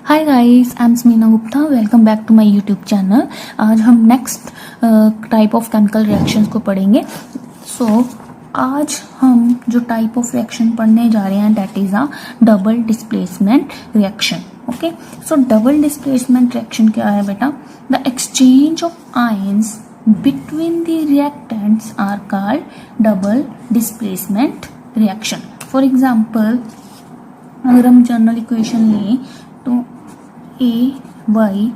Hi guys, I am Smeena Gupta. Welcome back to my YouTube channel. आज हम next type of chemical reactions को पढ़ेंगे। आज हम जो टाइप ऑफ रिएक्शन पढ़ने जा रहे हैं that is a double displacement reaction. Okay, so double displacement reaction क्या है बेटा? The exchange of ions between the reactants are called double displacement reaction. For example, अगर हम जनरल इक्वेशन लें तो A Y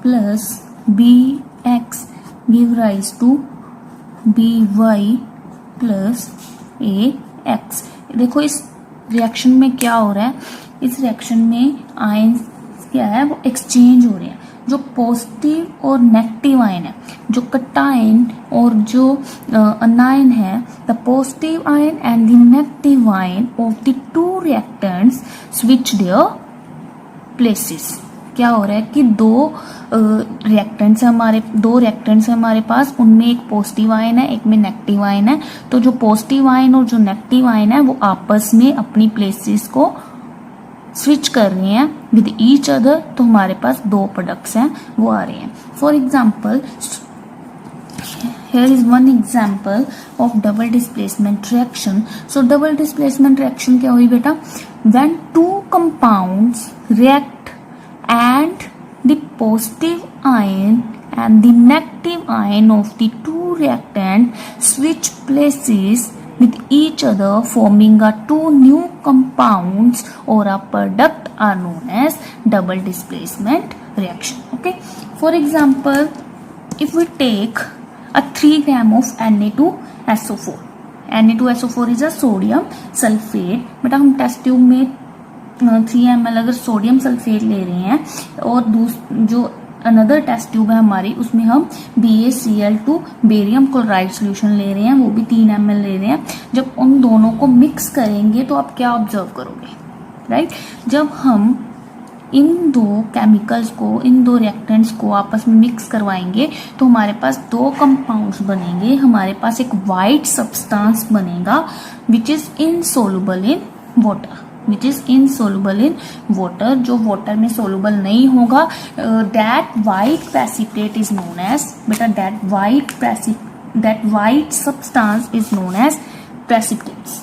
plus B X give rise to B Y plus A X. देखो इस reaction में क्या हो रहा है, इस रिएक्शन में आयंस क्या है वो एक्सचेंज हो रहे हैं। जो पॉजिटिव और नेगेटिव आयन है, जो कटायन और जो अनायन है, the positive ion and the negative ion of the two reactants switch there places. क्या हो रहा है कि दो रिएक्टेंट्स है हमारे पास, उनमें एक पॉजिटिव आयन है, एक में नेगेटिव आयन है। तो जो पॉजिटिव आयन और जो नेगेटिव आयन है वो आपस में अपनी प्लेसेस को स्विच कर रहे हैं विद ईच अदर। तो हमारे पास दो प्रोडक्ट्स हैं वो आ रहे हैं। For example, here is one example of double displacement reaction. So double displacement reaction क्या हुई बेटा? When two compounds react and the positive ion and the negative ion of the two reactant switch places with each other, forming a two new compounds or a product are known as double displacement reaction. Okay, for example, if we take a 3 gram of Na2SO4. Na2SO4 is a sodium sulfate। बेटा हम test tube में 3 ml अगर sodium sulphate ले रहे हैं और जो another test tube है हमारी, उसमें हम BaCl2 बेरियम क्लोराइड सोल्यूशन ले रहे हैं, वो भी 3 ml ले रहे हैं। जब उन दोनों को मिक्स करेंगे तो आप क्या ऑब्जर्व करोगे, राइट? जब हम इन दो केमिकल्स को, इन दो रिएक्टेंट्स को आपस में मिक्स करवाएंगे तो हमारे पास दो कंपाउंड्स बनेंगे। हमारे पास एक वाइट सब्सटेंस बनेगा which is insoluble in water, जो वाटर में सोल्युबल नहीं होगा। That white precipitate is known as, बेटा that white substance is known as precipitates.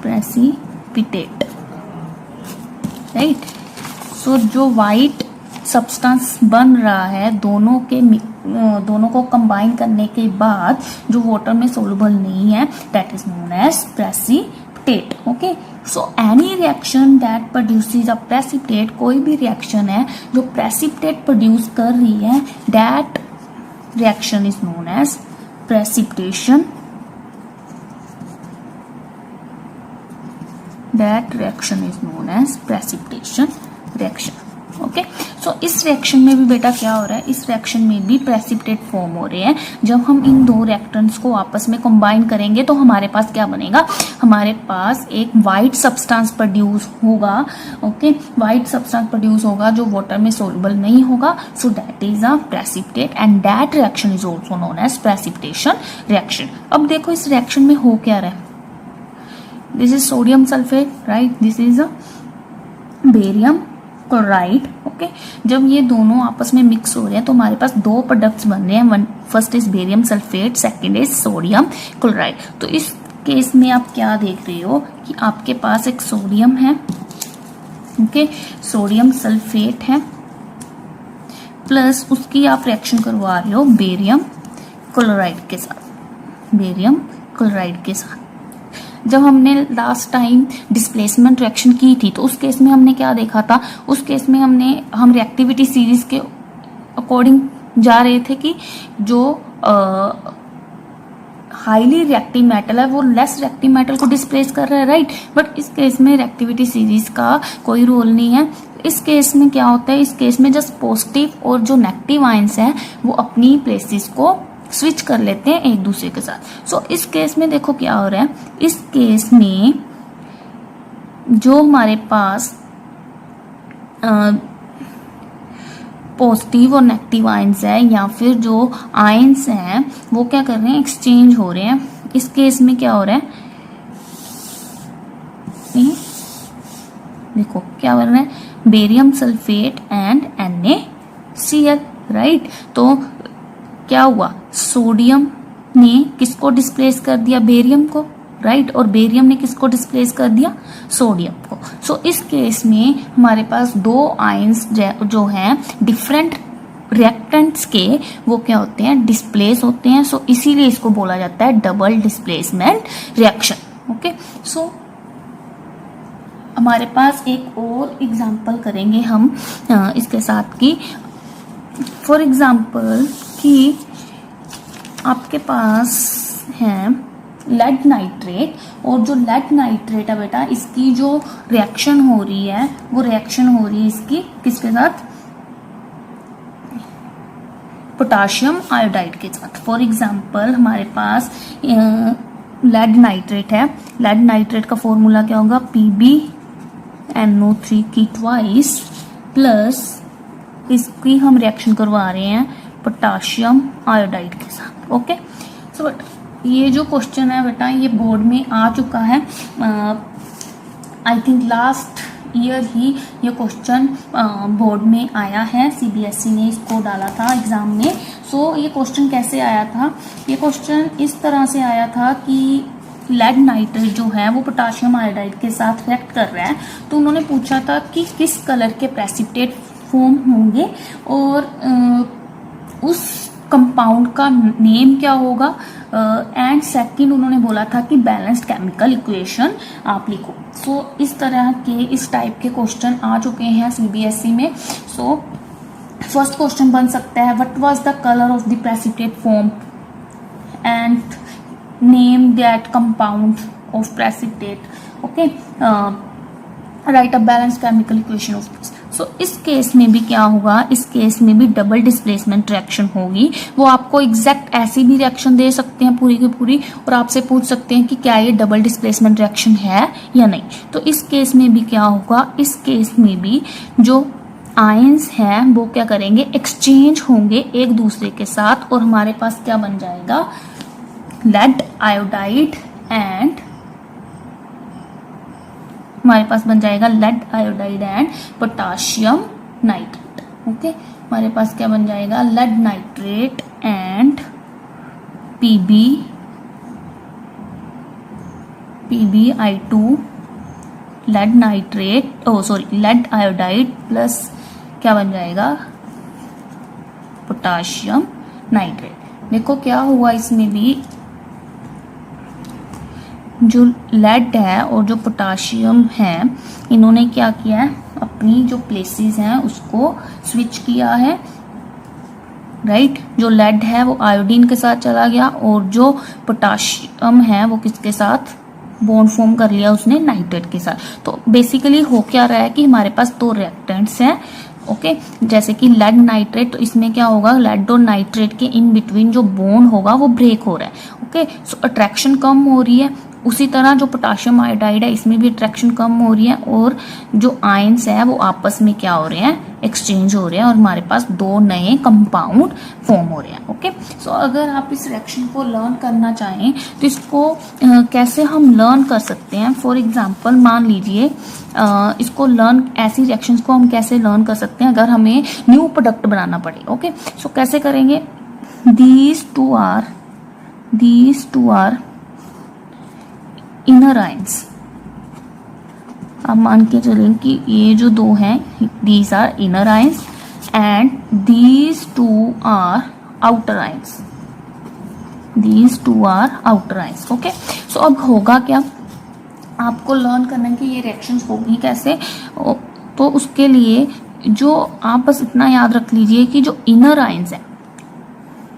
Precipitate, right? So जो वाइट सब्सटेंस बन रहा है दोनों को कंबाइन करने के बाद जो वाटर में सोल्युबल नहीं है, that is known as precipitate. Okay, so any reaction that produces a precipitate, कोई भी रिएक्शन है जो प्रेसिपिटेट प्रोड्यूस कर रही है, that reaction is known as precipitation. That reaction is known as precipitation reaction. Okay, so इस reaction में भी बेटा क्या हो रहा है, इस रिएक्शन में भी प्रेसिपिटेट फॉर्म हो रहे हैं। जब हम इन दो रिएक्टेंट्स को आपस में कंबाइन करेंगे तो हमारे पास क्या बनेगा? हमारे पास एक वाइट सब्सटेंस प्रोड्यूस होगा। ओके, वाइट सब्सटेंस प्रोड्यूस होगा जो वाटर में सोल्युबल नहीं होगा। So that is a precipitate and that reaction is also known as precipitation reaction. अब देखो इस रिएक्शन में हो क्या रहा है, this is sodium sulfate, right? This is a barium chloride. Okay, जब ये दोनों आपस में मिक्स हो रहे हैं तो हमारे पास दो प्रोडक्ट्स बन रहे हैं। First is barium sulphate, second is sodium chloride. तो इस केस में आप क्या देख रहे हो कि आपके पास एक सोडियम है, ओके, सोडियम सल्फेट है, प्लस उसकी आप रिएक्शन करवा रहे हो बेरियम क्लोराइड के साथ। जब हमने लास्ट टाइम डिस्प्लेसमेंट रिएक्शन की थी तो उस केस में हमने क्या देखा था? उस केस में हम रिएक्टिविटी सीरीज के अकॉर्डिंग जा रहे थे कि जो हाईली रिएक्टिव मेटल है वो लेस रिएक्टिव मेटल को डिस्प्लेस कर रहा है, राइट? बट इस केस में रिएक्टिविटी सीरीज का कोई रोल नहीं है। इस केस में क्या होता है, इस केस में जस्ट पॉजिटिव और जो नेगेटिव आयंस है वो अपनी प्लेसेस को स्विच कर लेते हैं एक दूसरे के साथ। सो इस केस में देखो क्या हो रहा है, इस केस में जो हमारे पास पॉजिटिव और नेगेटिव आयंस है या फिर जो आयंस हैं वो क्या कर रहे हैं, एक्सचेंज हो रहे हैं। इस केस में क्या हो रहा है, देखो क्या बन रहा है, barium sulphate and NaCl, right. तो क्या हुआ, सोडियम ने किसको डिस्प्लेस कर दिया, बेरियम को, राइट, और बेरियम ने किसको डिस्प्लेस कर दिया, सोडियम को। सो इस केस में हमारे पास दो आयंस जो हैं डिफरेंट रिएक्टेंट्स के, वो क्या होते हैं, डिस्प्लेस होते हैं। सो इसीलिए इसको बोला जाता है डबल डिस्प्लेसमेंट रिएक्शन। ओके, सो हमारे पास एक और एग्जांपल करेंगे हम इसके साथ की, फॉर एग्जांपल कि आपके पास है लेड नाइट्रेट, और जो लेड नाइट्रेट है बेटा, इसकी जो रिएक्शन हो रही है वो रिएक्शन हो रही है इसकी किसके साथ, पोटाशियम आयोडाइड के साथ। फॉर एग्जांपल हमारे पास लेड नाइट्रेट है, लेड नाइट्रेट का फॉर्मूला क्या होगा, PbNO3 की ट्वाइस प्लस इसकी हम रिएक्शन करवा रहे हैं पोटाशियम आयोडाइड के साथ। ओके, सो बट ये जो क्वेश्चन है बेटा ये बोर्ड में आ चुका है, आई थिंक लास्ट ईयर ही ये क्वेश्चन बोर्ड में आया है, CBSE ने इसको डाला था एग्जाम में। सो ये क्वेश्चन कैसे आया था, ये क्वेश्चन इस तरह से आया था कि लेड नाइट्रेट जो है वो पोटाशियम आयोडाइड के साथ रिएक्ट कर रहा है, तो उन्होंने पूछा था कि किस कलर के प्रेसिपिटेट फॉर्म होंगे और उस कंपाउंड का नेम क्या होगा, एंड सेकंड उन्होंने बोला था कि बैलेंस्ड केमिकल इक्वेशन आप लिखो। सो इस तरह के इस टाइप के क्वेश्चन आ चुके हैं CBSE में। सो फर्स्ट क्वेश्चन बन सकता है, what was the colour of the precipitate form and name that compound of precipitate. Okay, write a balanced chemical equation of this. So इस केस में भी क्या होगा, इस केस में भी डबल डिस्प्लेसमेंट रिएक्शन होगी। वो आपको एग्जैक्ट ऐसी भी रिएक्शन दे सकते हैं पूरी की पूरी, और आपसे पूछ सकते हैं कि क्या ये डबल डिस्प्लेसमेंट रिएक्शन है या नहीं। तो इस केस में भी क्या होगा, इस केस में भी जो आयंस हैं वो क्या करेंगे, एक्सचेंज होंगे एक दूसरे के साथ, और हमारे पास क्या बन जाएगा, लेड आयोडाइड एंड हमारे पास बन जाएगा lead iodide and potassium nitrate. Okay, हमारे पास क्या बन जाएगा, lead nitrate and PbI2 lead nitrate, lead iodide plus क्या बन जाएगा, पोटाशियम नाइट्रेट। देखो क्या हुआ, इसमें भी जो लेड है और जो पोटाशियम है, इन्होंने क्या किया है, अपनी जो प्लेसेस हैं उसको स्विच किया है, राइट। जो लेड है वो आयोडीन के साथ चला गया, और जो पोटाशियम है वो किसके साथ बॉन्ड फॉर्म कर लिया उसने, नाइट्रेट के साथ। तो बेसिकली हो क्या रहा है कि हमारे पास दो रिएक्टेंट्स हैं। ओके, जैसे कि लेड नाइट्रेट, तो इसमें क्या होगा, लेड और नाइट्रेट के इन बिटवीन जो बॉन्ड होगा वो ब्रेक हो रहा है। ओके, सो अट्रैक्शन कम हो रही है। उसी तरह जो पोटाशियम आयोडाइड है इसमें भी अट्रैक्शन कम हो रही है, और जो आयंस है वो आपस में क्या हो रहे हैं, एक्सचेंज हो रहे हैं, और हमारे पास दो नए कंपाउंड फॉर्म हो रहे हैं। ओके, सो अगर आप इस रिएक्शन को लर्न करना चाहें तो इसको कैसे हम लर्न कर सकते हैं। फॉर एग्जांपल मान लीजिए इसको लर्न, ऐसी रिएक्शंस को हम कैसे लर्न कर सकते हैं अगर हमें न्यू प्रोडक्ट बनाना पड़े। ओके, सो कैसे करेंगे, these two are inner ions. अब मान के चलें कि ये जो दो हैं, these are inner ions and these two are outer ions, these two are outer ions. Okay, so अब होगा क्या, आपको लर्न करना है कि ये रिएक्शंस होगी कैसे। तो उसके लिए जो आप बस इतना याद रख लीजिए कि जो इनर आयंस है,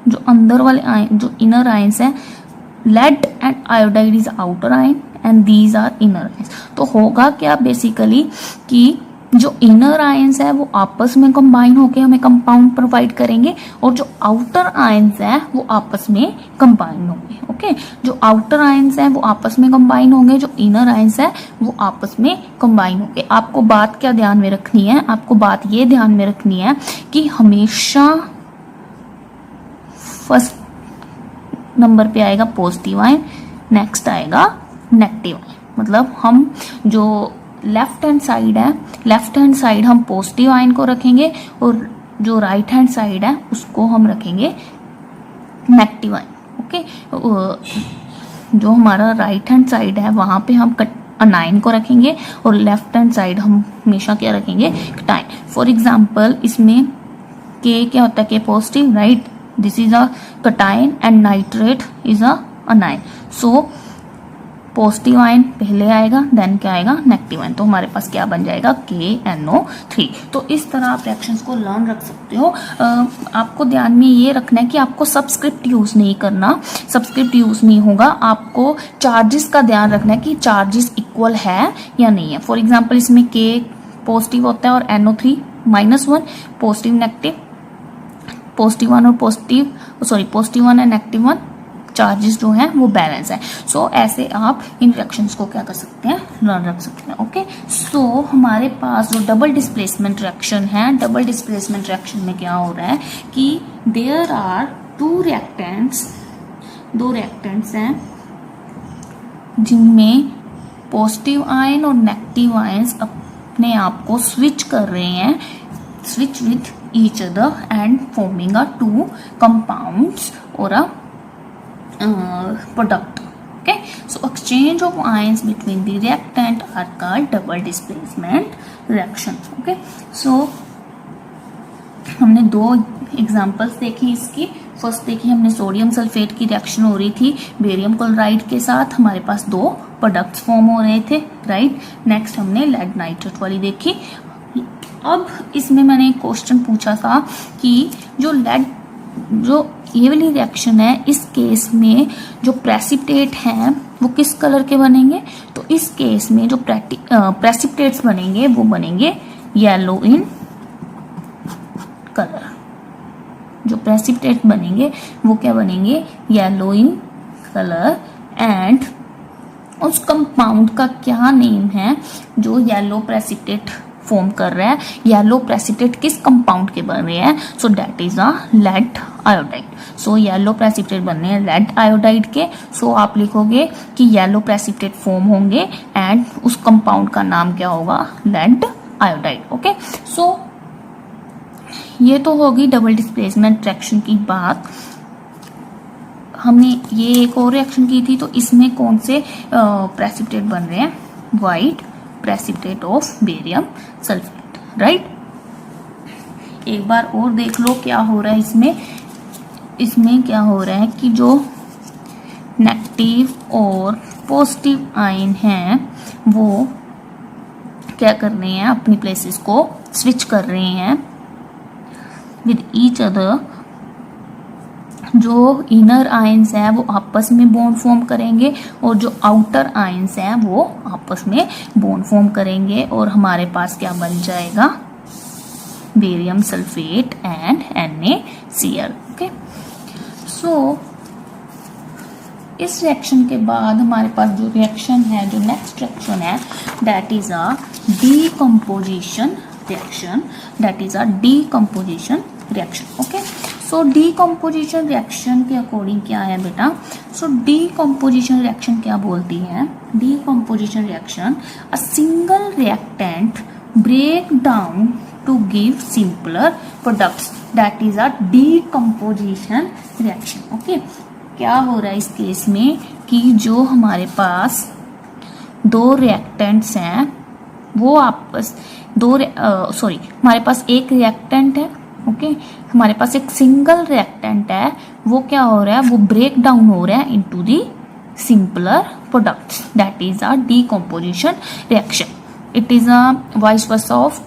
जो अंदर वाले आयन, जो इनर आयंस है, lead and iodide is outer ion and these are inner ions. तो होगा क्या बेसिकली कि जो इनर आयंस है वो आपस में कंबाइन होकर हमें कंपाउंड प्रोवाइड करेंगे, और जो आउटर आयंस है वो आपस में कंबाइन होंगे। ओके, जो आउटर आयंस है वो आपस में कंबाइन होंगे, जो इनर आयंस है वो आपस में कंबाइन होंगे। आपको बात क्या ध्यान में रखनी है, आपको बात ये ध्यान में रखनी है कि हमेशा फर्स्ट नंबर पे आएगा पॉजिटिव आयन, नेक्स्ट आएगा नेगेटिव आयन। मतलब हम जो लेफ्ट हैंड साइड है, लेफ्ट हैंड साइड हम पॉजिटिव आयन को रखेंगे और जो राइट हैंड साइड है उसको हम रखेंगे नेगेटिव आयन। ओके, जो हमारा राइट हैंड साइड है वहां पे हम अनायन को रखेंगे और लेफ्ट हैंड साइड हम हमेशा क्या रखेंगे, कटायन। फॉर एग्जांपल इसमें के क्या होता है, के positive, right, this is a cation and nitrate is a अनायन। So positive ion पहले आएगा, देन क्या आएगा, नेगेटिव आयन। तो हमारे पास क्या बन जाएगा, KNO3। तो इस तरह आप रिएक्शंस को लर्न रख सकते हो। आपको ध्यान में ये रखना है कि आपको सबस्क्रिप्ट यूज नहीं करना, सबस्क्रिप्ट यूज नहीं होगा। आपको चार्जेस का ध्यान रखना है कि चार्जेस इक्वल है या नहीं है। फॉर एग्जाम्पल इसमें K पॉजिटिव होता है और NO3 -1, पॉजिटिव नेगेटिव, पॉजिटिव 1 और पॉजिटिव 1 एंड नेगेटिव 1 चार्जेस जो हैं वो बैलेंस है। सो ऐसे आप इन रिएक्शंस को क्या कर सकते हैं, लर्न रख सकते हैं। ओके, सो हमारे पास जो डबल डिस्प्लेसमेंट रिएक्शन है, डबल डिस्प्लेसमेंट रिएक्शन में क्या हो रहा है कि देयर आर दो रिएक्टेंट्स हैं जिनमें पॉजिटिव आयन और नेगेटिव आयंस अपने आप को स्विच कर रहे हैं, switch with each other and forming a two compounds और अ product. Okay, so exchange of ions between the reactant are called double displacement reaction. Okay, so हमने दो एग्जांपल्स देखी इसकी। फर्स्ट देखी हमने सोडियम सल्फेट की रिएक्शन हो रही थी बेरियम क्लोराइड के साथ, हमारे पास दो प्रोडक्ट्स फॉर्म हो रहे थे, राइट। नेक्स्ट हमने लेड नाइट्रेट वाली देखी। अब इसमें मैंने एक क्वेश्चन पूछा था कि जो ये वाली रिएक्शन है, इस केस में जो प्रेसिपिटेट हैं वो किस कलर के बनेंगे, तो इस केस में जो प्रेसिपिटेट्स बनेंगे वो बनेंगे येलो इन कलर। जो प्रेसिपिटेट बनेंगे वो क्या बनेंगे, येलो इन कलर। एंड उस कंपाउंड का क्या नेम है जो येलो प्रेसिपिटेट फॉर्म कर रहा है, येलो प्रेसिपिटेट किस कंपाउंड के बन रहे हैं, so that is a lead iodide. So yellow precipitate बन रहे हैं लेड आयोडाइड के। सो आप लिखोगे कि येलो प्रेसिपिटेट फॉर्म होंगे एंड उस कंपाउंड का नाम क्या होगा, लेड आयोडाइड। ओके, सो ये तो होगी डबल डिस्प्लेसमेंट रिएक्शन की बात। हमने ये एक और रिएक्शन की थी, तो इसमें कौन से प्रेसिपिटेट बन रहे हैं, white precipitate of barium sulphate, right. एक बार और देख लो क्या हो रहा है इसमें क्या हो रहा है कि जो नेगेटिव और पॉजिटिव आयन हैं वो क्या कर रहे हैं, अपनी प्लेसेस को स्विच कर रहे हैं विद ईच अदर। जो इनर आयंस है वो आपस में बॉन्ड फॉर्म करेंगे और जो आउटर आयंस हैं वो आपस में बॉन्ड फॉर्म करेंगे और हमारे पास क्या बन जाएगा, barium sulphate and NaCl। Okay, so इस रिएक्शन के बाद हमारे पास जो रिएक्शन है, जो नेक्स्ट रिएक्शन है, that is a decomposition reaction, that is a decomposition reaction. Okay, so decomposition reaction के अकॉर्डिंग क्या है बेटा, सो डीकम्पोजिशन रिएक्शन क्या बोलती है, decomposition reaction a single reactant break down to give simpler products, that is a decomposition reaction. Okay, क्या हो रहा है इस केस में कि जो हमारे पास दो रिएक्टेंट्स हैं वो आपस हमारे पास एक रिएक्टेंट है, ओके, हमारे पास एक सिंगल रिएक्टेंट है, वो क्या हो रहा है, वो ब्रेक डाउन हो रहा है into the simpler products, that is a decomposition reaction. It is a vice versa of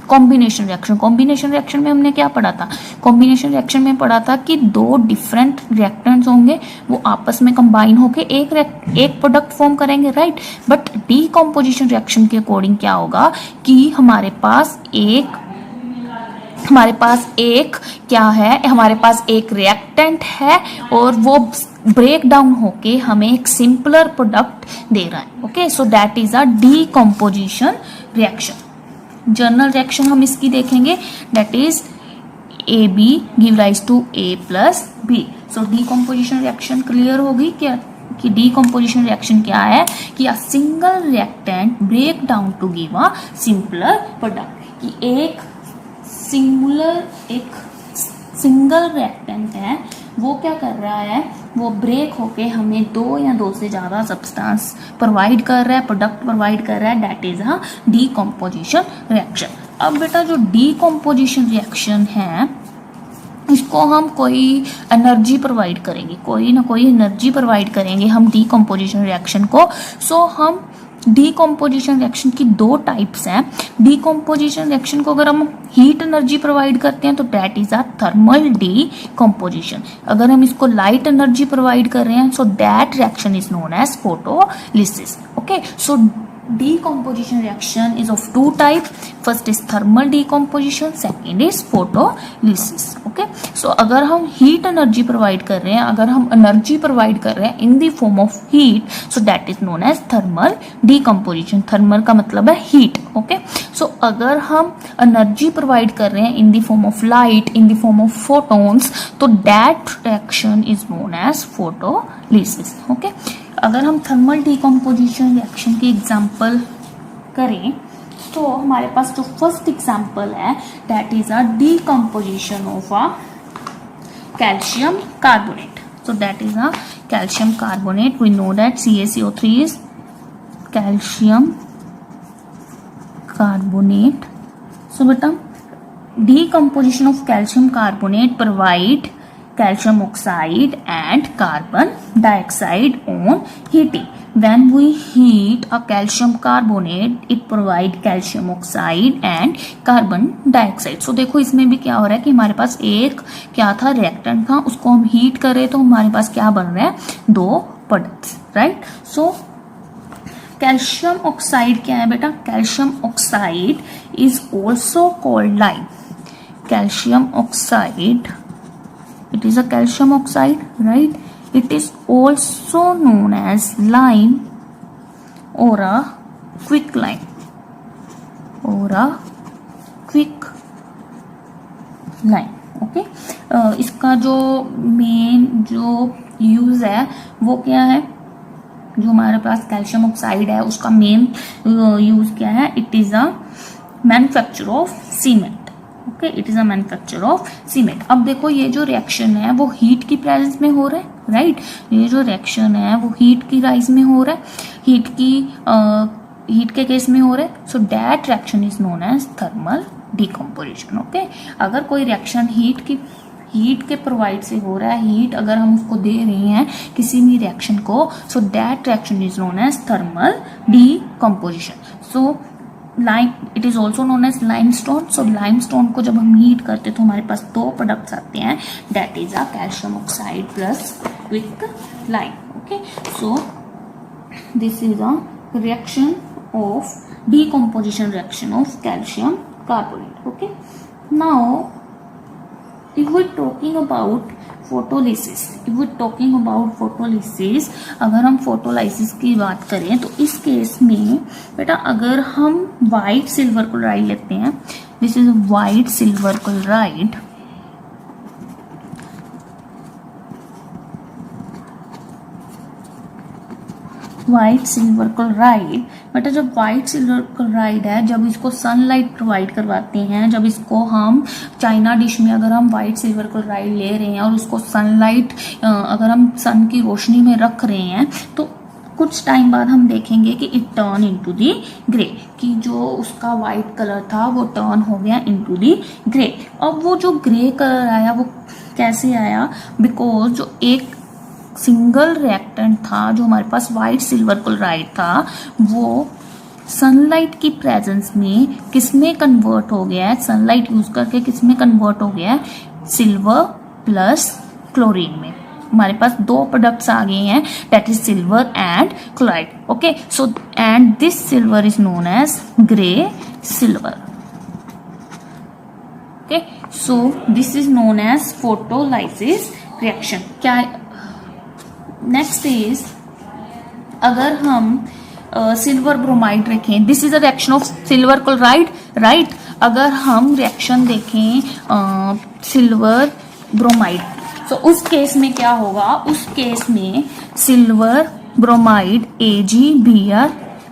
combination reaction. Combination reaction में हमने क्या पढ़ा था, कॉम्बिनेशन रिएक्शन में पढ़ा था कि दो डिफरेंट रिएक्टेंट्स होंगे, वो आपस में कंबाइन होके एक प्रोडक्ट फॉर्म करेंगे, राइट। बट डीकम्पोजिशन रिएक्शन के अकॉर्डिंग क्या होगा कि हमारे पास एक रिएक्टेंट है और वो ब्रेक डाउन होके हमें एक सिंपलर प्रोडक्ट दे रहा है। Okay, so that is a decomposition reaction. General reaction हम इसकी देखेंगे, that is AB give rise to A plus B। So decomposition reaction clear होगी क्या कि डीकम्पोजिशन रिएक्शन क्या है कि a single reactant break down to give a simpler product, कि एक सिंगल रिएक्टेंट है वो क्या कर रहा है, वो ब्रेक होके हमें दो या दो से ज्यादा सब्सटेंस प्रोवाइड कर रहा है, प्रोडक्ट प्रोवाइड कर रहा है, that is a decomposition reaction. अब बेटा जो डीकम्पोजिशन रिएक्शन है इसको हम कोई एनर्जी प्रोवाइड करेंगे, कोई ना कोई एनर्जी प्रोवाइड करेंगे हम डीकम्पोजिशन रिएक्शन को। सो हम डीकम्पोजिशन रिएक्शन की दो टाइप्स हैं। डीकम्पोजिशन रिएक्शन को अगर हम हीट एनर्जी प्रोवाइड करते हैं तो that is a thermal decomposition. अगर हम इसको लाइट एनर्जी प्रोवाइड कर रहे हैं so that reaction is known as photolysis. Okay, so decomposition reaction is of two type. First is thermal decomposition, second is photolysis. Okay, so अगर हम heat energy provide कर रहे हैं, अगर हम energy provide कर रहे हैं in the form of heat, so that is known as thermal decomposition. thermal का मतलब है heat. Okay, so अगर हम energy provide कर रहे हैं in the form of light, in the form of photons, तो that reaction is known as photolysis. Okay, अगर हम थर्मल डीकम्पोजिशन रिएक्शन की एग्जांपल करें तो हमारे पास जो फर्स्ट एग्जांपल है that is a decomposition of a calcium carbonate. So that is a calcium carbonate. We know that CaCO3 is calcium carbonate. So बेटा decomposition of calcium carbonate provide calcium oxide and carbon dioxide on heating. When we heat a calcium carbonate, it provide calcium oxide and carbon dioxide. So देखो इसमें भी क्या हो रहा है कि हमारे पास एक क्या था रिएक्टेंट था, उसको हम हीट कर रहे तो हमारे पास क्या बन रहा है, दो products, right. So calcium oxide क्या है बेटा, calcium oxide is also called lime. Calcium oxide, it is a calcium oxide, right? It is also known as lime or a quicklime or a quicklime. Okay, इसका जो main जो use है वो क्या है, जो हमारे पास कैल्शियम ऑक्साइड है उसका मेन यूज क्या है, it is a manufacture of cement. Okay, it is a manufacture of cement. अब देखो ये जो रिएक्शन है वो हीट की प्रेजेंस में हो रहा है, राइट। ये जो रिएक्शन है वो हीट की राइज में हो रहा है, हीट के केस में हो रहा है। So that reaction is known as thermal decomposition. Okay, अगर कोई रिएक्शन हीट के प्रोवाइड से हो रहा है, हीट अगर हम उसको दे रहे हैं किसी भी रिएक्शन को, so that reaction is known as thermal decomposition. So it is also known as limestone. So limestone को जब हम हीट करते तो हमारे पास दो प्रोडक्ट्स आते हैं, that is a calcium oxide plus quick lime. Okay, so this is a reaction of decomposition reaction of calcium carbonate. Okay, now if we're talking about photolysis, अगर हम फोटोलाइसिस की बात करें तो इस केस में बेटा अगर हम व्हाइट सिल्वर क्लोराइड लेते हैं, this is white silver chloride, white silver chloride. बेटा जब व्हाइट सिल्वर क्लोराइड है, जब इसको सनलाइट प्रोवाइड करवाते हैं, जब इसको हम चाइना डिश में अगर हम व्हाइट सिल्वर क्लोराइड ले रहे हैं और उसको सनलाइट अगर हम सन की रोशनी में रख रहे हैं तो कुछ टाइम बाद हम देखेंगे कि it turn into the grey, कि जो उसका व्हाइट कलर था वो टर्न हो गया इनटू दी ग्रे। अब वो जो ग्रे कलर आया वो कैसे आया, बिकॉज जो एक सिंगल रिएक्टेंट था जो हमारे पास व्हाइट सिल्वर क्लोराइड था वो सनलाइट की प्रेजेंस में किसमें कन्वर्ट हो गया है, सनलाइट यूज करके किसमें कन्वर्ट हो गया है, सिल्वर प्लस क्लोरीन में। हमारे पास दो प्रोडक्ट्स आ गए हैं, that is silver and chloride. Okay, so and this silver is known as grey silver. Okay, so this is known as photolysis reaction. क्या नेक्स्ट इज अगर हम सिल्वर ब्रोमाइड रखें, this is a reaction of silver chloride, right. अगर हम reaction देखें silver bromide, सो उस case में क्या होगा, उस केस में सिल्वर ब्रोमाइड AgBr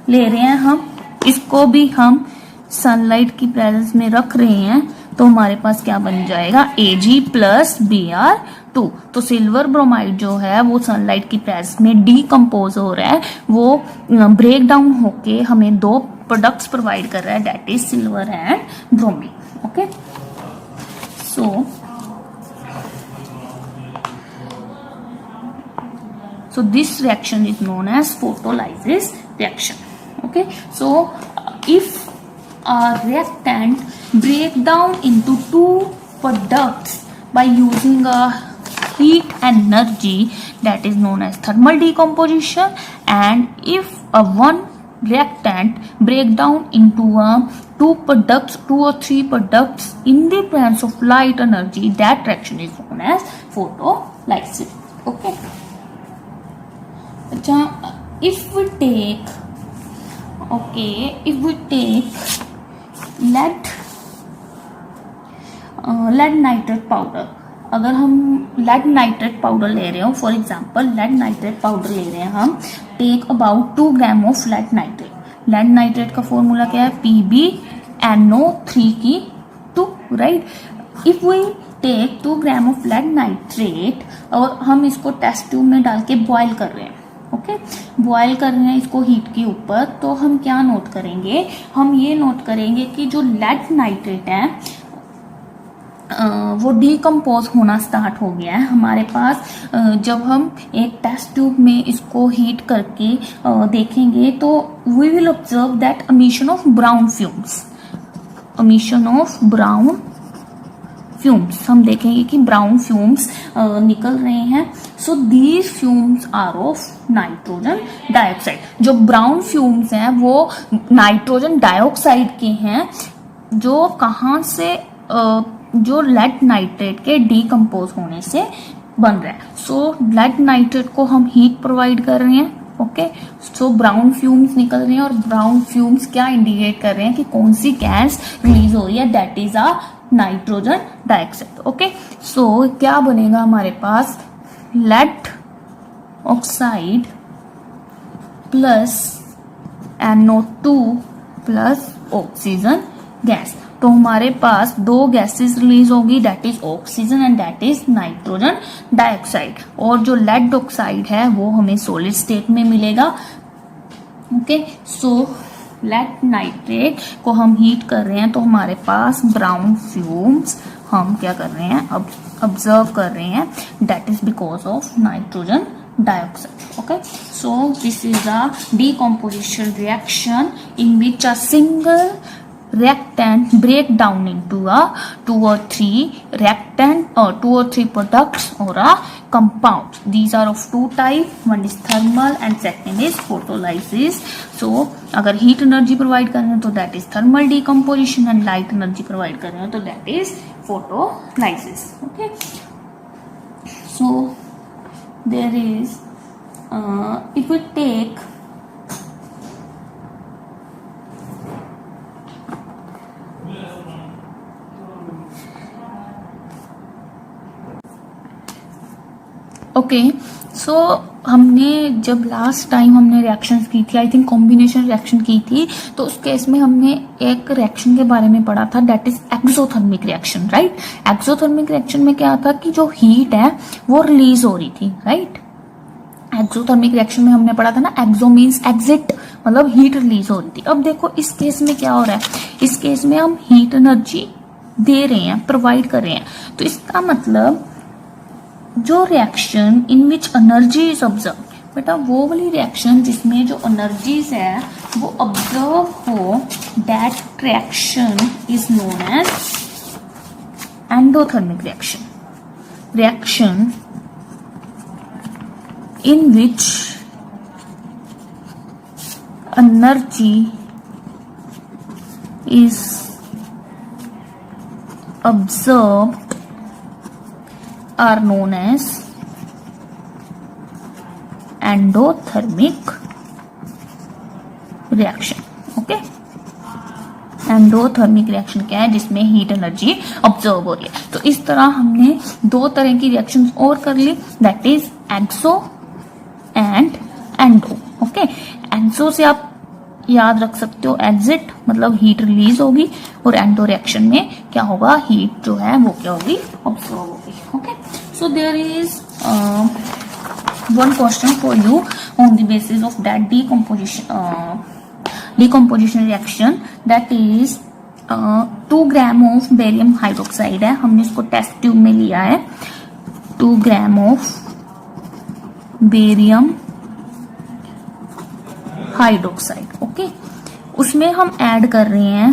ले रहे हैं हम, इसको भी हम सनलाइट की प्रेजेंस में रख रहे हैं, तो हमारे पास क्या बन जाएगा Ag प्लस Br2। तो सिल्वर ब्रोमाइड जो है वो सनलाइट की प्रेजेंस में डीकम्पोज हो रहा है, वो ब्रेक डाउन होके हमें दो प्रोडक्ट्स प्रोवाइड कर रहा है, that is silver and bromine. Okay, so this reaction is known as photolysis reaction. Okay, so if a reactant break down into two products by using a heat energy, that is known as thermal decomposition, and if a one reactant break down into two or three products in the presence of light energy, that reaction is known as photolysis. Okay, if we take lead nitrate powder, अगर हम lead nitrate powder ले रहे हो, for example lead nitrate powder ले रहे हैं हम, take about 2 gram of lead nitrate। lead nitrate का फॉर्मूला क्या है, PbNO3 right. If we take 2 gram of lead nitrate और हम इसको टेस्ट ट्यूब में डाल के बॉयल कर रहे हैं, ओके, बॉयल कर रहे हैं इसको हीट के ऊपर, तो हम क्या नोट करेंगे, हम ये नोट करेंगे कि जो लेड नाइट्रेट है वो डीकम्पोज होना स्टार्ट हो गया है हमारे पास। जब हम एक टेस्ट ट्यूब में इसको हीट करके देखेंगे तो we will observe that emission of brown fumes, हम देखेंगे कि ब्राउन फ्यूम्स निकल रहे हैं। So these fumes are of nitrogen dioxide. जो ब्राउन फ्यूम्स हैं वो नाइट्रोजन डाइऑक्साइड के हैं, जो कहाँ से जो लेड नाइट्रेट के डीकम्पोज होने से बन रहा है। सो लेड नाइट्रेट को हम हीट प्रोवाइड कर रहे हैं, ओके, सो ब्राउन फ्यूम्स निकल रहे हैं, और ब्राउन फ्यूम्स क्या इंडिकेट कर रहे हैं कि कौन सी गैस रिलीज हो रही है, that is a nitrogen dioxide. Okay, so क्या बनेगा हमारे पास, lead oxide plus NO2 plus oxygen gas. तो हमारे पास दो गैसेस रिलीज होगी, that is oxygen and that is nitrogen dioxide. और जो लेड ऑक्साइड है वो हमें सॉलिड स्टेट में मिलेगा। ओके, सो लेड नाइट्रेट को हम हीट कर रहे हैं तो हमारे पास ब्राउन फ्यूम्स हम क्या कर रहे हैं, अब ऑब्जर्व कर रहे हैं, that is because of nitrogen dioxide. Okay, so this is a decomposition reaction in which a single reactant break down into a 2 or 3 products or a compound. These are of two types, one is thermal and second is photolysis. So अगर heat energy provide कर रहे हैं तो that is thermal decomposition, and light energy provide कर रहे हैं तो that is photolysis. Okay, so there is if we take okay, so हमने जब लास्ट टाइम हमने रिएक्शंस की थी, आई थिंक कॉम्बिनेशन रिएक्शन की थी, तो उस केस में हमने एक रिएक्शन के बारे में पढ़ा था, that is exothermic reaction, right. Exothermic reaction में क्या था कि जो हीट है वो रिलीज हो रही थी, राइट। एक्सोथर्मिक रिएक्शन में हमने पढ़ा था ना, एक्सो मीन्स एग्जिट, मतलब हीट रिलीज हो रही थी। अब देखो इस केस में क्या हो रहा है, इस केस में हम हीट एनर्जी दे रहे हैं, प्रोवाइड कर रहे हैं, तो इसका मतलब जो reaction in which energy is observe, बेटा वो वाली रिएक्शन जिसमें जो एनर्जीज है वो ऑब्जर्व हो, that reaction is known as endothermic reaction. Reaction in which energy is observed are known as endothermic reaction. Okay, endothermic reaction क्या है, जिसमें हीट एनर्जी ऑब्जर्व हो रही है। तो इस तरह हमने दो तरह की रिएक्शंस और कर ली, that is exo and endo. Okay, exo से आप याद रख सकते हो एग्जिट मतलब हीट रिलीज होगी, और एंडो रिएक्शन में क्या होगा, हीट जो है वो क्या होगी, ऑब्जर्व होगी। Okay, so there is one question for you on the basis of that decomposition reaction, that is 2 gram of barium hydroxide है, हमने इसको टेस्ट ट्यूब में लिया है। 2 gram of barium hydroxide, okay, उसमें हम ऐड कर रहे हैं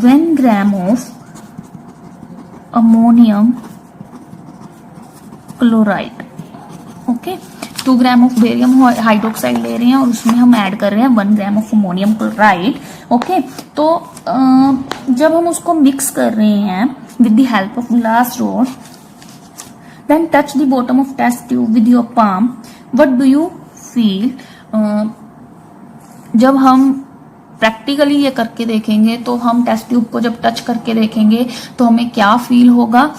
1 gram of ammonium chloride. Okay, 2 gram of barium hydroxide ले रहे हैं और उसमें हम ऐड कर रहे हैं 1 gram of ammonium chloride. Okay, तो जब हम उसको मिक्स कर रहे हैं with the help of glass rod, then touch the bottom of test tube with your palm, what do you feel. जब हम प्रैक्टिकली ये करके देखेंगे तो हम टेस्ट ट्यूब को जब टच करके देखेंगे तो हमें क्या फील होगा,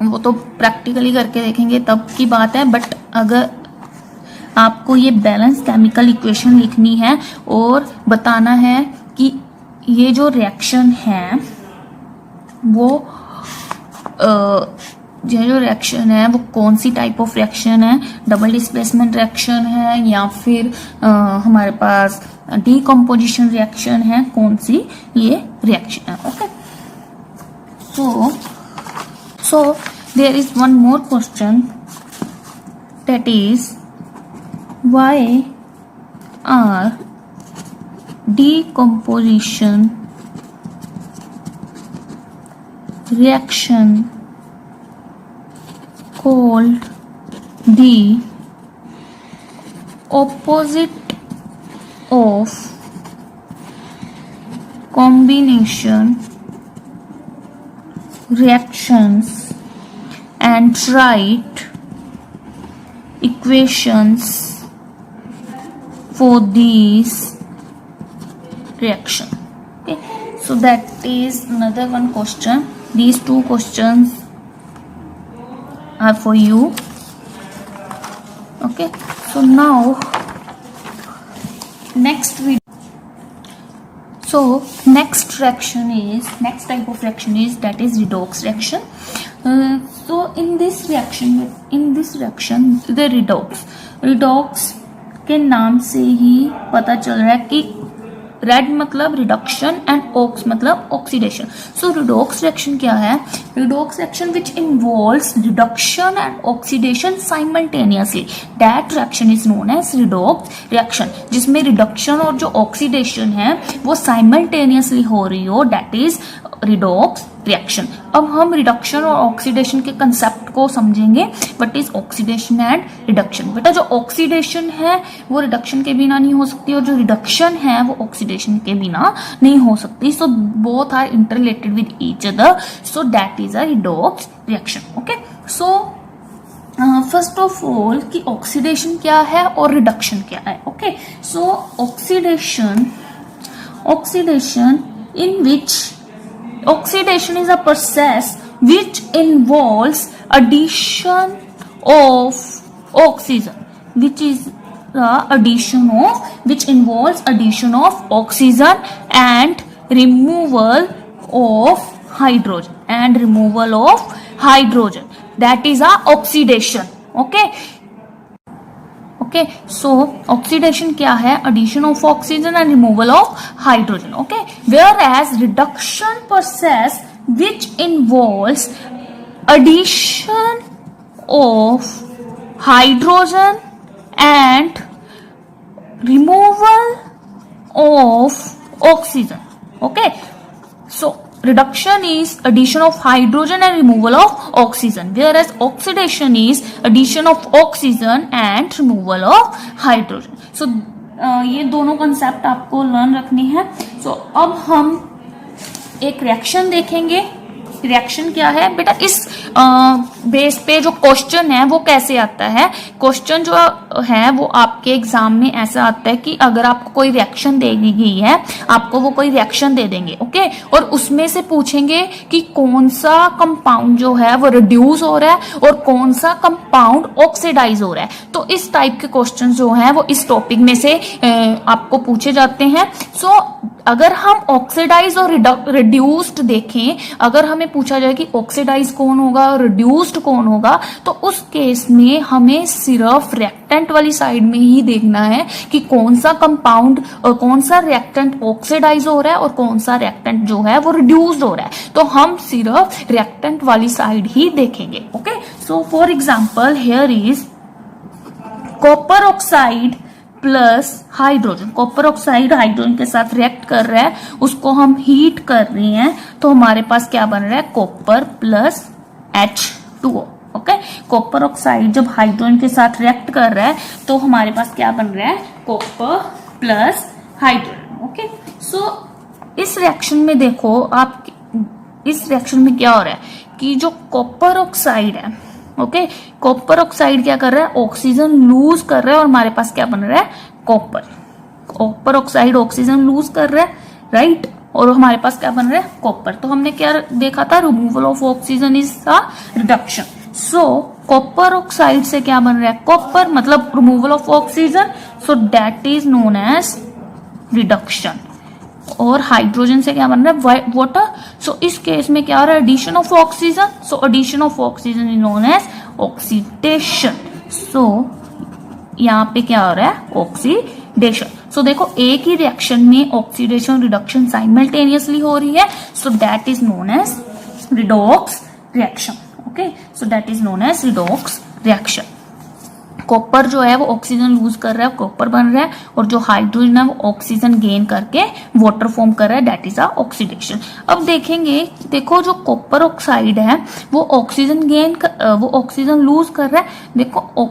वो तो प्रैक्टिकली करके देखेंगे तब की बात है। बट अगर आपको ये बैलेंस केमिकल इक्वेशन लिखनी है और बताना है कि ये जो रिएक्शन है वो ये जो रिएक्शन है वो कौन सी टाइप ऑफ रिएक्शन है, डबल डिस्प्लेसमेंट रिएक्शन है या फिर हमारे पास डीकम्पोजिशन रिएक्शन है, कौन सी ये रिएक्शन है। Okay, so there is one more question, that is why are decomposition reaction called the opposite of combination reactions and write equations for these reaction. Okay, so that is another one question. These 2 questions are for you. Okay, so now next video. So next type of reaction is, that is redox reaction. So in this reaction the redox के नाम से ही पता चल रहा है कि red मतलब reduction and ox मतलब ऑक्सीडेशन। सो रिडॉक्स रिएक्शन क्या है, redox reaction which involves reduction and oxidation simultaneously, that reaction is known as redox reaction, जिसमें रिडक्शन और जो ऑक्सीडेशन है वो साइमल्टेनियसली हो रही हो, दैट इज रिडॉक्स रिएक्शन। अब हम रिडक्शन और ऑक्सीडेशन के कंसेप्ट को समझेंगे, what is oxidation and reduction. बेटा जो ऑक्सीडेशन है वो रिडक्शन के बिना नहीं हो सकती और जो रिडक्शन है वो ऑक्सीडेशन के बिना नहीं हो सकती। So both are interrelated with each other, so that is a redox reaction. Okay, so first of all कि ऑक्सीडेशन क्या है और रिडक्शन क्या है। Okay, so oxidation in which oxidation is a process which involves addition of oxygen, which involves addition of oxygen and removal of hydrogen, that is a oxidation. Okay, so oxidation क्या है, addition of oxygen and removal of hydrogen. Okay, whereas reduction process which involves addition of hydrogen and removal of oxygen. Okay, so reduction is addition of hydrogen and removal of oxygen, whereas oxidation is addition of oxygen and removal of hydrogen. So ये दोनों concept आपको learn रखनी है। So अब हम एक reaction देखेंगे reaction क्या है बेटा, इस बेस पे जो क्वेश्चन है वो कैसे आता है। क्वेश्चन जो है वो आपके एग्जाम में ऐसा आता है कि अगर आपको कोई रिएक्शन दे दी गई है, आपको वो कोई रिएक्शन दे देंगे, ओके, और उसमें से पूछेंगे कि कौन सा कंपाउंड जो है वो रिड्यूस हो रहा है और कौन सा कंपाउंड ऑक्सीडाइज हो रहा है। तो इस टाइप के क्वेश्चन जो है वो इस टॉपिक में से आपको पूछे जाते हैं। सो अगर हम ऑक्सीडाइज और रिड्यूस्ड देखें, अगर हमें पूछा जाए कि ऑक्सीडाइज कौन होगा और रिड्यूस्ड कौन होगा, तो उस केस में हमें सिर्फ रिएक्टेंट वाली साइड में ही देखना है कि कौन सा कंपाउंड और कौन सा रिएक्टेंट ऑक्सीडाइज हो रहा है और कौन सा रिएक्टेंट जो है वो रिड्यूस्ड हो रहा है। तो हम सिर्फ रिएक्टेंट वाली साइड ही देखेंगे, okay. So for example here is copper oxide plus hydrogen. Copper oxide hydrogen के साथ रिएक्ट कर रहा है, उसको हम हीट कर रहे हैं, तो हमारे पास क्या बन रहा है, copper plus H2O, okay. Copper oxide जब हाइड्रोजन के साथ रिएक्ट कर रहा है तो हमारे पास क्या बन रहा है, copper plus hydrogen, okay. So इस रिएक्शन में देखो आप, इस रिएक्शन में क्या हो रहा है कि जो कॉपर ऑक्साइड है, ओके, कॉपर ऑक्साइड क्या कर रहा है, ऑक्सीजन लूज कर रहा है और हमारे पास क्या बन रहा है, कॉपर ऑक्साइड ऑक्सीजन लूज कर रहा है, राइट, और हमारे पास क्या बन रहा है, कॉपर। तो हमने क्या देखा था, removal of oxygen is the reduction. So copper oxide से क्या बन रहा है, कॉपर, मतलब removal of oxygen, so that is known as reduction. और हाइड्रोजन से क्या बन रहा है, वाटर। सो इस केस में क्या हो रहा है, addition of oxygen. So addition of oxygen is known as oxidation. So यहाँ पे क्या हो रहा है, ऑक्सीडेशन। सो देखो एक ही रिएक्शन में ऑक्सीडेशन रिडक्शन साइमल्टेनियसली हो रही है, so that is known as redox reaction, okay. So that is known as redox reaction. Copper जो है वो ऑक्सीजन लूज कर रहा है, कॉपर बन रहा है, और जो हाइड्रोजन है वो ऑक्सीजन गेन करके वाटर फॉर्म कर रहा है, दैट इज अ ऑक्सीडेशन। अब देखेंगे, देखो जो कॉपर ऑक्साइड है वो ऑक्सीजन वो ऑक्सीजन लूज कर रहा है। देखो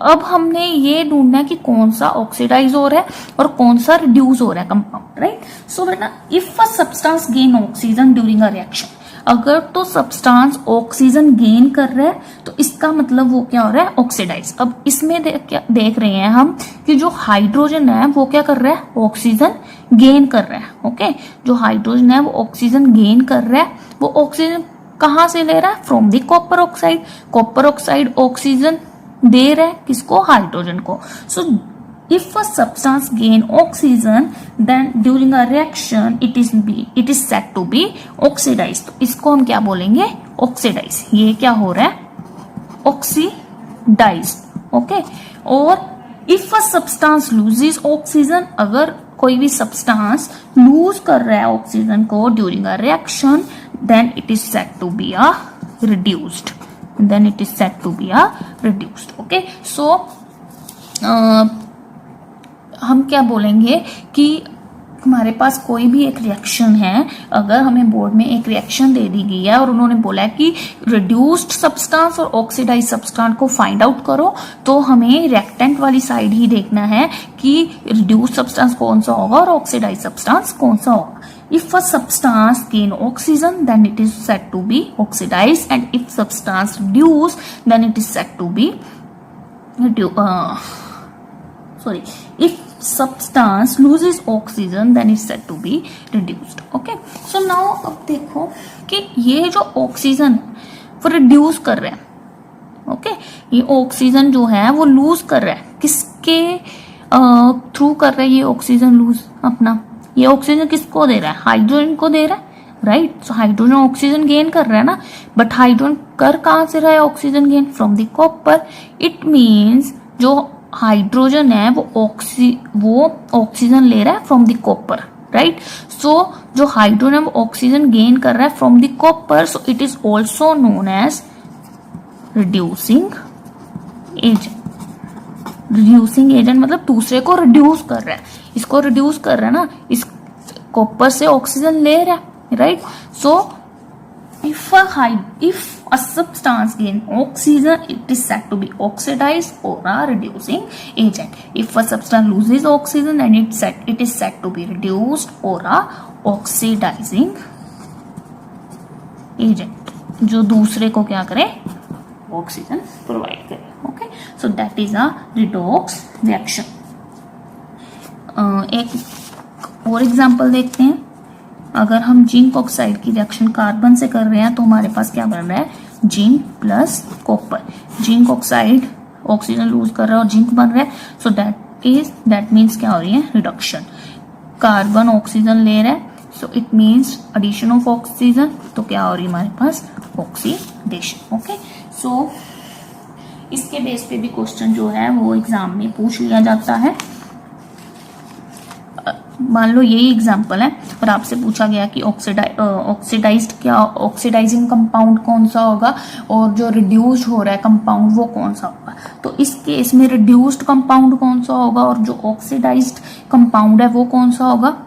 अब हमने ये ढूंढना है कि कौन सा ऑक्सीडाइज हो रहा है और कौन सा रिड्यूस हो रहा है कंपाउंड, राइट। सो बेटा, if a substance gain oxygen during a reaction, अगर तो सब्सटेंस ऑक्सीजन गेन कर रहा है तो इसका मतलब वो क्या हो रहा है, ऑक्सीडाइज। अब इसमें देख रहे हैं हम कि जो हाइड्रोजन है वो क्या कर रहा है, ऑक्सीजन गेन कर रहा है, ओके। जो हाइड्रोजन है वो ऑक्सीजन गेन कर रहा है, वो ऑक्सीजन कहाँ से ले रहा है, from the copper oxide. Copper oxide oxygen दे रहा है किसको, हाइड्रोजन को। सो if a substance gain oxygen then during a reaction it is said to be oxidized। तो इसको हम क्या बोलेंगे, ऑक्सीडाइज। ये क्या हो रहा है, ऑक्सीडाइज्ड, ओके। और if a substance loses oxygen, अगर कोई भी सब्सटेंस लूज कर रहा है ऑक्सीजन को during a reaction, then it is said to be a reduced, then it is said to be a reduced, okay। so हम क्या बोलेंगे कि हमारे पास कोई भी एक रिएक्शन है, अगर हमें बोर्ड में एक रिएक्शन दे दी गई है और उन्होंने बोला है कि रिड्यूस्ड सब्सटेंस और ऑक्सीडाइज सब्सटेंस को फाइंड आउट करो, तो हमें रिएक्टेंट वाली साइड ही देखना है कि रिड्यूस्ड सब्सटेंस कौन सा होगा और ऑक्सीडाइज सब्सटेंस कौन सा होगा। If a substance gain oxygen, then it is said to be oxidized, and if substance reduce, then it is said to be if substance loses oxygen then it's said to be reduced, okay। so now अब देखो कि ये जो oxygen वो reduce कर रहा है, okay. ये ऑक्सीजन जो है वो लूज कर रहा है, किसके थ्रू कर रहा है ये ऑक्सीजन लूज, अपना ये ऑक्सीजन किसको दे रहा है, हाइड्रोजन को दे रहा है, right. So hydrogen oxygen gain कर रहा है ना, बट हाइड्रोजन कर कहां से रहा है oxygen gain, from the copper. It means जो हाइड्रोजन है वो ऑक्सीजन ले रहा है from the copper, right. So जो हाइड्रोजन है वो ऑक्सीजन गेन कर रहा है from the copper, so it is also known as reducing agent. Reducing agent मतलब दूसरे को रिड्यूस कर रहा है, इसको रिड्यूस कर रहा है ना, इस कॉपर से ऑक्सीजन ले रहा है, right. So if a substance gain oxygen, it is said to be oxidized or a reducing agent. If a substance loses oxygen, then it is said to be reduced or a oxidizing agent जो दूसरे को क्या करे, oxygen provide करे. Okay, so that is a redox reaction. एक और example देखते हैं. अगर हम जिंक ऑक्साइड की रिएक्शन कार्बन से कर रहे हैं तो हमारे पास क्या बन रहा है, zinc plus copper. Zinc oxide oxygen lose कर रहा है और जिंक बन रहा है, सो दैट मीन्स क्या हो रही है, रिडक्शन. कार्बन ऑक्सीजन ले रहा है, so it means addition of oxygen, तो क्या हो रही है हमारे पास, ऑक्सीडेशन. ओके, सो इसके बेस पे भी क्वेश्चन जो है वो एग्जाम में पूछ लिया जाता है. मान लो यही एग्जांपल है और आपसे पूछा गया कि ऑक्सीडाइजिंग कंपाउंड कौन सा होगा और जो रिड्यूस्ड हो रहा है कंपाउंड वो कौन सा होगा. तो इस केस में रिड्यूस्ड कंपाउंड कौन सा होगा और जो ऑक्सीडाइज्ड कंपाउंड है वो कौन सा होगा.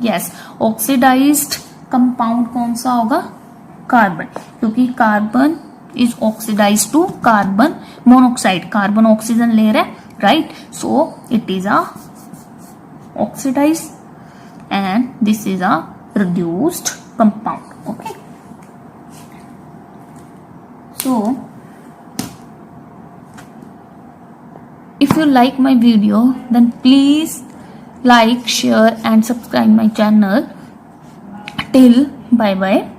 यस, ऑक्सीडाइज्ड कंपाउंड कौन सा होगा, कार्बन, क्योंकि carbon is oxidized to carbon monoxide. Carbon oxygen ले रहा है, right, so it is a oxidized and this is a reduced compound. Okay, so if you like my video then please like, share and subscribe my channel. Till bye bye.